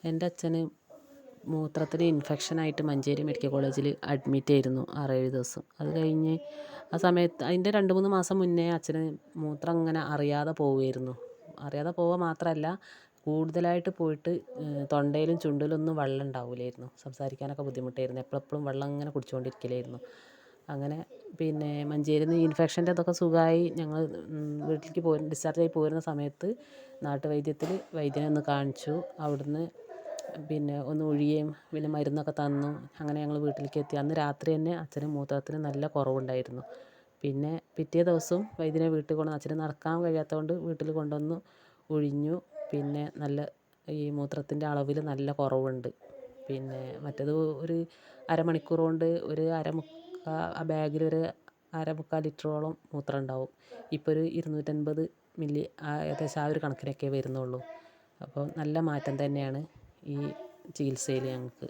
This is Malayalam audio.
എൻ്റെ അച്ഛന് മൂത്രത്തിന് ഇൻഫെക്ഷനായിട്ട് മഞ്ചേരി മെഡിക്കൽ കോളേജിൽ അഡ്മിറ്റ് ആയിരുന്നു 6-7 ദിവസം. അത് കഴിഞ്ഞ് ആ സമയത്ത് അതിൻ്റെ 2-3 മാസം മുന്നേ അച്ഛന് മൂത്രം ഇങ്ങനെ അറിയാതെ പോവുമായിരുന്നു. അറിയാതെ പോവുക മാത്രമല്ല, കൂടുതലായിട്ട് പോയിട്ട് തൊണ്ടയിലും ചുണ്ടിലൊന്നും വെള്ളം ഉണ്ടാവില്ലായിരുന്നു. സംസാരിക്കാനൊക്കെ ബുദ്ധിമുട്ടായിരുന്നു. എപ്പോഴെപ്പോഴും വെള്ളം ഇങ്ങനെ കുടിച്ചുകൊണ്ടിരിക്കലായിരുന്നു. അങ്ങനെ പിന്നെ മഞ്ചേരിയിൽ നിന്ന് ഇൻഫെക്ഷൻ്റെ ഇതൊക്കെ സുഖമായി ഞങ്ങൾ വീട്ടിലേക്ക് ഡിസ്ചാർജായി പോരുന്ന സമയത്ത് നാട്ടുവൈദ്യത്തിൽ വൈദ്യനെ ഒന്ന് കാണിച്ചു. അവിടുന്ന് പിന്നെ ഒന്ന് ഉഴിയുകയും പിന്നെ മരുന്നൊക്കെ തന്നു. അങ്ങനെ ഞങ്ങൾ വീട്ടിലേക്ക് എത്തി. അന്ന് രാത്രി തന്നെ അച്ഛന് മൂത്രത്തിന് നല്ല കുറവുണ്ടായിരുന്നു. പിന്നെ പിറ്റേ ദിവസം വൈദ്യനെ വീട്ടിൽ കൊണ്ടുവന്ന് അച്ഛന് നടക്കാൻ കഴിയാത്തതുകൊണ്ട് വീട്ടിൽ കൊണ്ടുവന്നു ഉഴിഞ്ഞു. പിന്നെ നല്ല ഈ മൂത്രത്തിൻ്റെ അളവിൽ നല്ല കുറവുണ്ട്. പിന്നെ മറ്റേത് ഒരു അരമണിക്കൂർ കൊണ്ട് ആ ബാഗിലൊരു 1/4 ലിറ്ററോളം മൂത്രം ഉണ്ടാവും. ഇപ്പോൾ ഒരു 250 മില്ലി ഏകദേശം ആ ഒരു കണക്കിനൊക്കെ വരുന്നുള്ളൂ. അപ്പോൾ നല്ല മാറ്റം തന്നെയാണ് ഈ ചികിത്സയിൽ ഞങ്ങൾക്ക്.